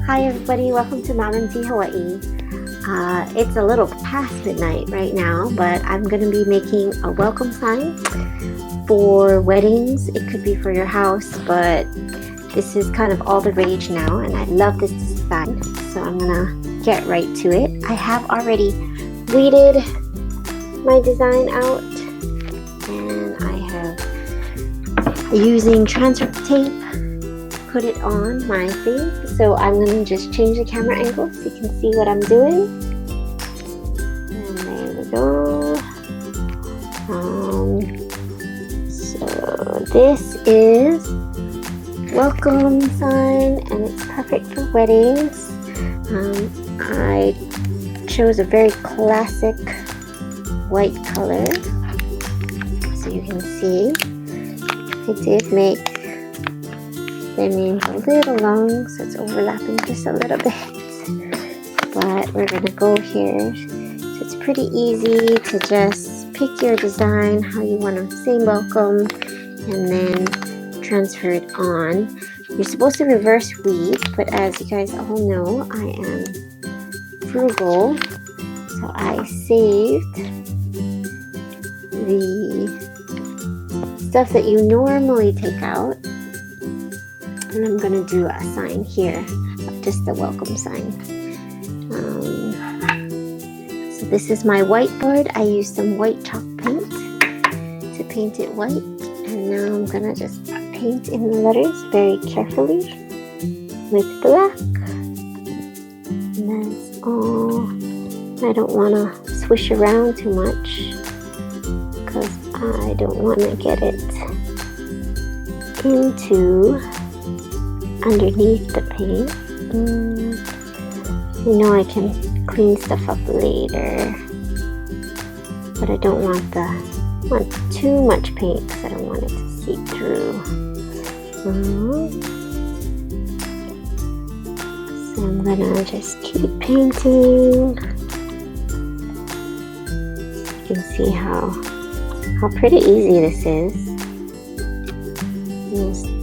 Hi everybody, welcome to Mom and T Hawaii. It's a little past midnight right now, but I'm going to be making a welcome sign for weddings. It could be for your house, but this is kind of all the rage now, and I love this design, so I'm going to get right to it. I have already weeded my design out, and I have, using transfer tape, put it on my thing. So I'm going to just change the camera angle so you can see what I'm doing. And there we go. So this is welcome sign, and it's perfect for weddings. I chose a very classic white color, so you can see I did make the names a little long, so it's overlapping just a little bit, but we're gonna go here. So it's pretty easy to just pick your design, how you want to say welcome, and then transfer it on. You're supposed to reverse weed, but as you guys all know, I am frugal, so I saved the stuff that you normally take out. And I'm going to do a sign here, just the welcome sign. So this is my whiteboard. I used some white chalk paint to paint it white. And now I'm going to just paint in the letters very carefully with black. And that's all. I don't want to swish around too much because I don't want to get it into underneath the paint. You know, I can clean stuff up later, but I don't want too much paint because I don't want it to seep through. So I'm gonna just keep painting. You can see how pretty easy this is.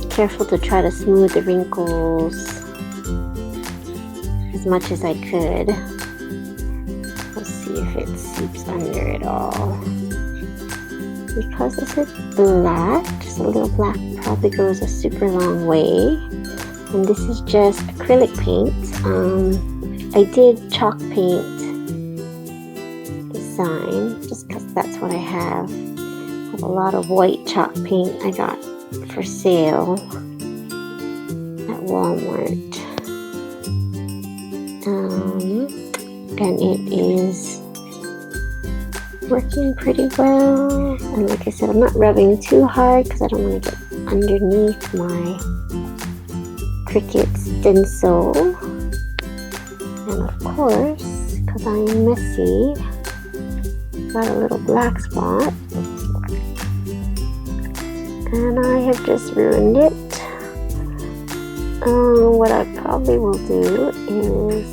Careful to try to smooth the wrinkles as much as I could. Let's see if it seeps under it all. Because this is black, just a little black probably goes a super long way. And this is just acrylic paint. I did chalk paint the sign just because that's what I have. I have a lot of white chalk paint I got for sale at Walmart, and it is working pretty well. And like I said, I'm not rubbing too hard because I don't want to get underneath my Cricut stencil. And of course, because I am messy, got a little black spot. And I have just ruined it. What I probably will do is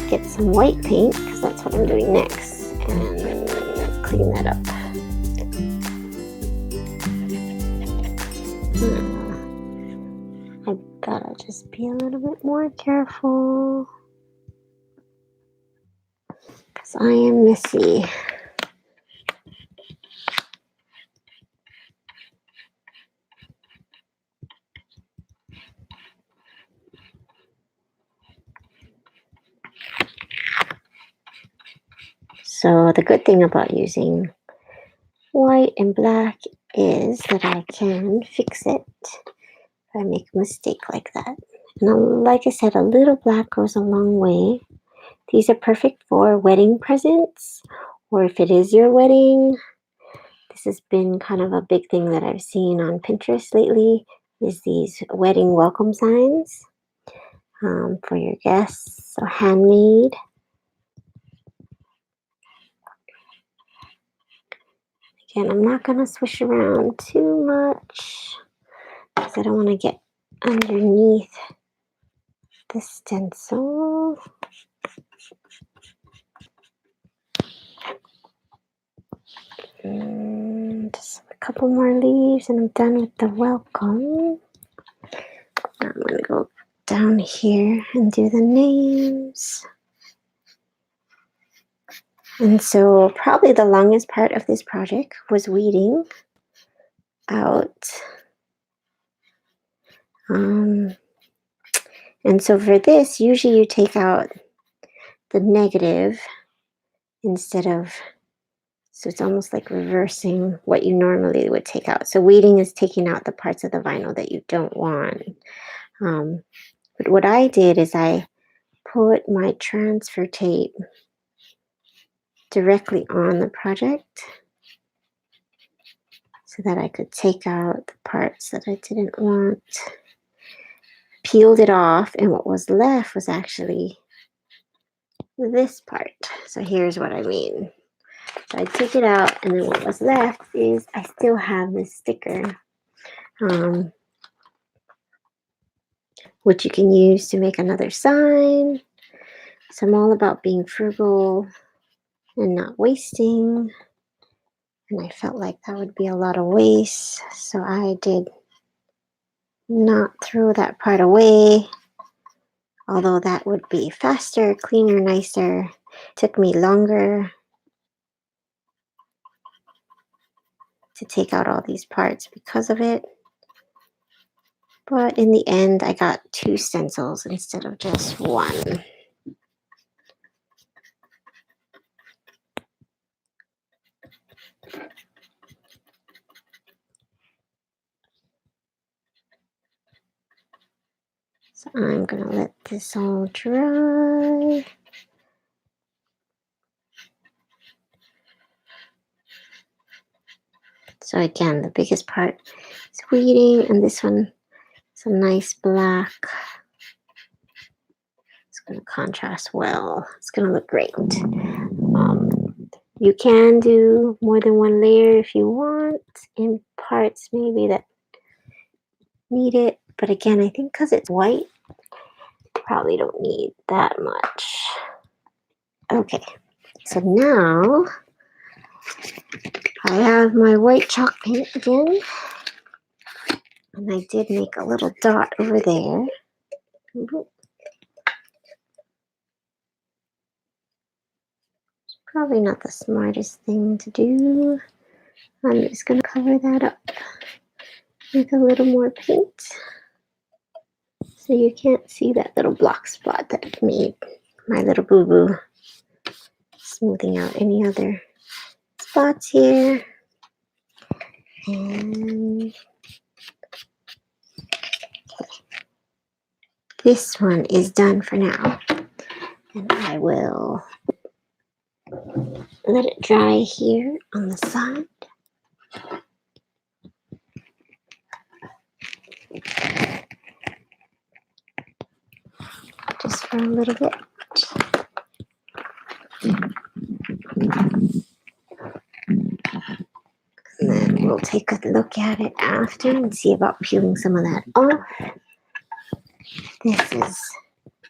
get some white paint, because that's what I'm doing next, and clean that up. I've gotta just be a little bit more careful, because I am messy. So the good thing about using white and black is that I can fix it if I make a mistake like that. And like I said, a little black goes a long way. These are perfect for wedding presents, or if it is your wedding. This has been kind of a big thing that I've seen on Pinterest lately, is these wedding welcome signs for your guests, so handmade. Again, I'm not going to swish around too much because I don't want to get underneath the stencil. And just a couple more leaves and I'm done with the welcome. I'm going to go down here and do the names. And so probably the longest part of this project was weeding out. And so for this, usually you take out the negative instead of, so it's almost like reversing what you normally would take out. So weeding is taking out the parts of the vinyl that you don't want. But what I did is I put my transfer tape directly on the project so that I could take out the parts that I didn't want, peeled it off, and what was left was actually this part. So here's what I mean. So I took it out, and then what was left is I still have this sticker, which you can use to make another sign. So I'm all about being frugal and not wasting. And I felt like that would be a lot of waste. So I did not throw that part away. Although that would be faster, cleaner, nicer. Took me longer to take out all these parts because of it. But in the end, I got 2 stencils instead of just 1. So I'm going to let this all dry. So again, the biggest part is weeding, and this one is a nice black. It's going to contrast well. It's going to look great. You can do more than 1 layer if you want, in parts maybe that need it. But again, I think because it's white, probably don't need that much. Okay, so now I have my white chalk paint again. And I did make a little dot over there. It's probably not the smartest thing to do. I'm just going to cover that up with a little more paint. So you can't see that little block spot that I've made. My little boo-boo. Smoothing out any other spots here. And this one is done for now. And I will let it dry here on the side. Just for a little bit. And then we'll take a look at it after and see about peeling some of that off. This is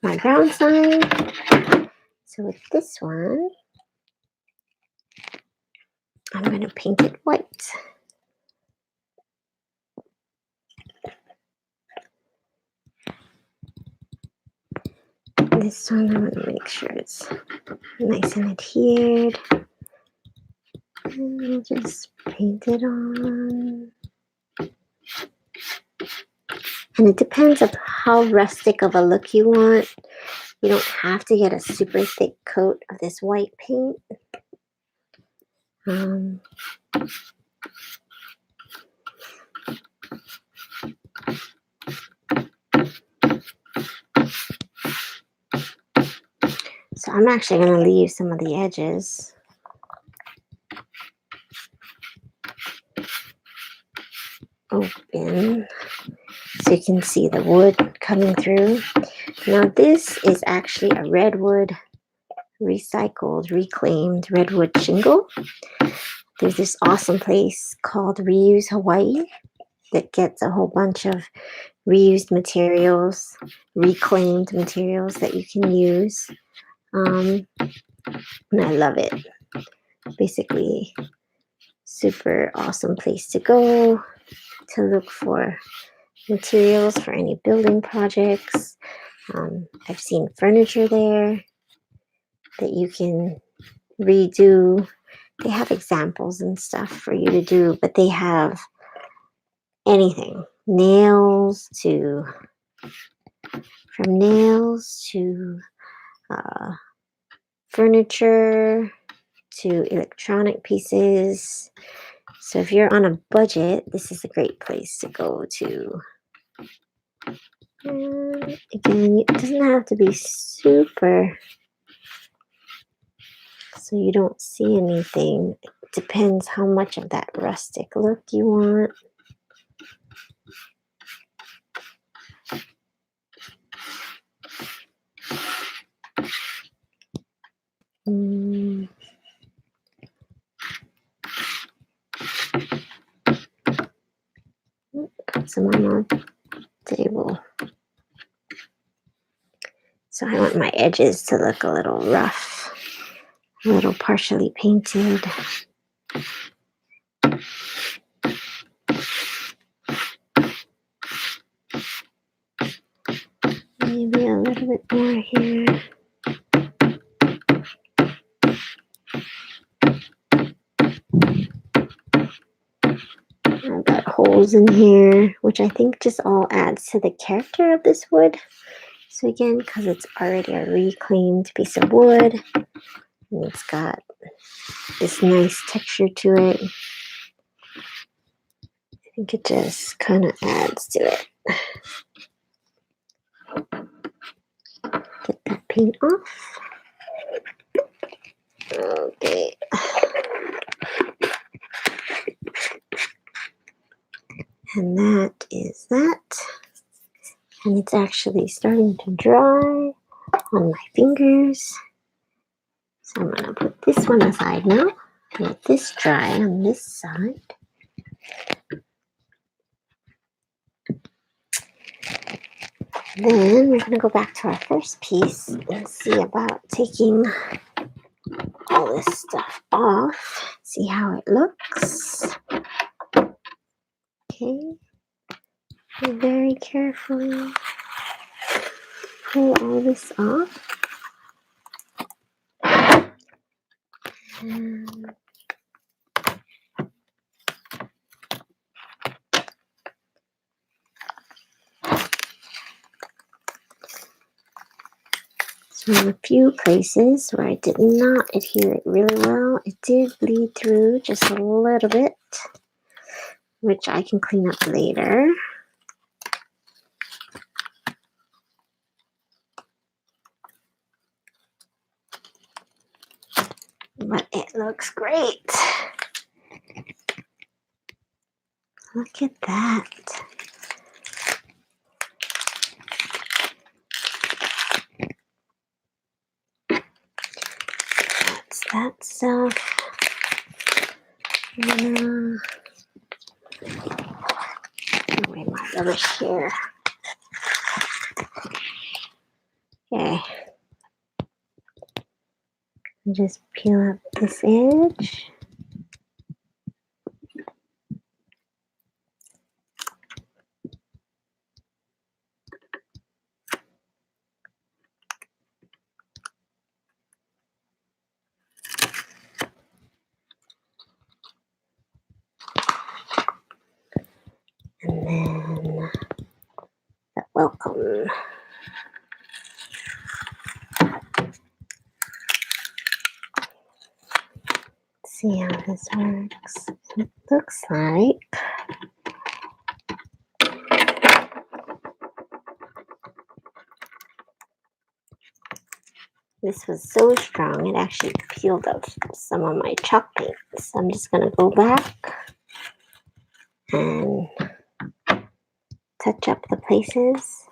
my ground sign. So with this one, I'm going to paint it white. This one, I'm going to make sure it's nice and adhered. And we'll just paint it on. And it depends on how rustic of a look you want. You don't have to get a super thick coat of this white paint. So I'm actually going to leave some of the edges. Open so you can see the wood coming through. Now this is actually a redwood, recycled, reclaimed redwood shingle. There's this awesome place called Reuse Hawaii that gets a whole bunch of reused materials, reclaimed materials that you can use. And I love it. Basically, super awesome place to go to look for materials for any building projects. I've seen furniture there that you can redo. They have examples and stuff for you to do, but they have anything, from nails to furniture to electronic pieces. So if you're on a budget, this is a great place to go to. And again, it doesn't have to be super, so you don't see anything. It depends how much of that rustic look you want. Put some on the table. So I want my edges to look a little rough, a little partially painted. Maybe a little bit more here. I've got holes in here, which I think just all adds to the character of this wood. So again, because it's already a reclaimed piece of wood, and it's got this nice texture to it, I think it just kind of adds to it. Get that paint off. Okay. And that is that. And it's actually starting to dry on my fingers. So I'm going to put this one aside now. Let this dry on this side. Then we're going to go back to our first piece and see about taking all this stuff off. See how it looks. Okay. Very carefully pull all this off. And so in a few places where I did not adhere it really well, it did bleed through just a little bit, which I can clean up later. But it looks great. Look at that. That's that stuff. Away my rubbish here. Okay. Just peel up this edge. And then the welcome. See how this works. It looks like this was so strong it actually peeled off some of my chalk paint. So I'm just going to go back and touch up the places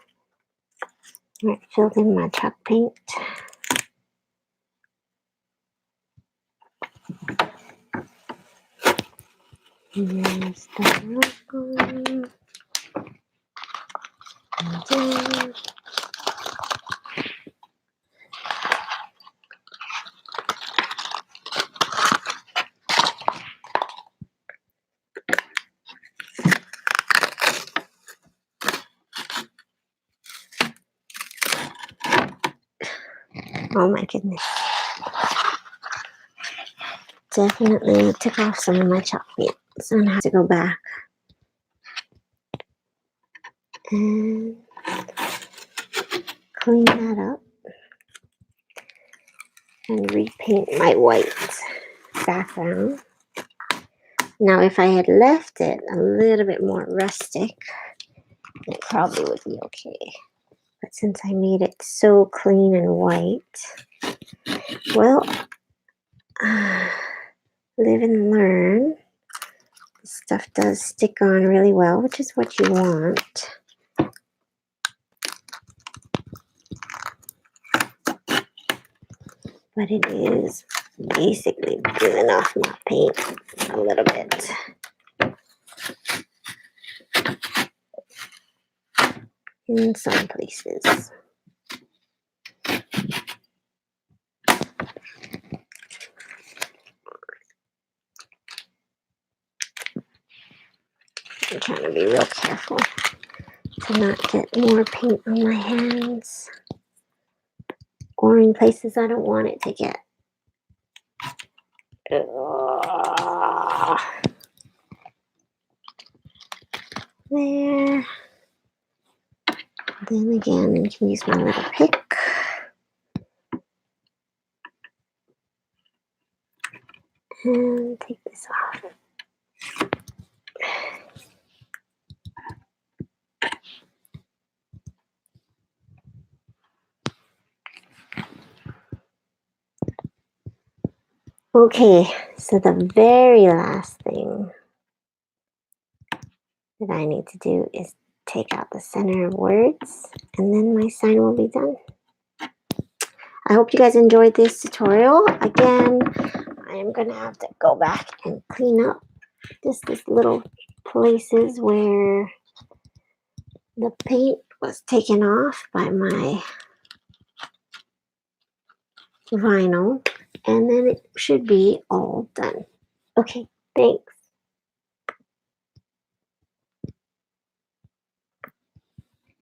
where it filled in my chalk paint. And there's the welcome. Oh my goodness. Definitely took off some of my chalk paint, so I have to go back and clean that up and repaint my white background. Now, if I had left it a little bit more rustic, it probably would be okay. But since I made it so clean and white, well, live and learn. This stuff does stick on really well, which is what you want. But it is basically peeling off my paint a little bit. In some places. I'm trying to be real careful to not get more paint on my hands or in places I don't want it to get. There. Then again, I can use my little pick. And take this off. Okay, so the very last thing that I need to do is take out the center of words, and then my sign will be done. I hope you guys enjoyed this tutorial. Again, I am going to have to go back and clean up this little places where the paint was taken off by my vinyl, and then it should be all done. Okay, thanks.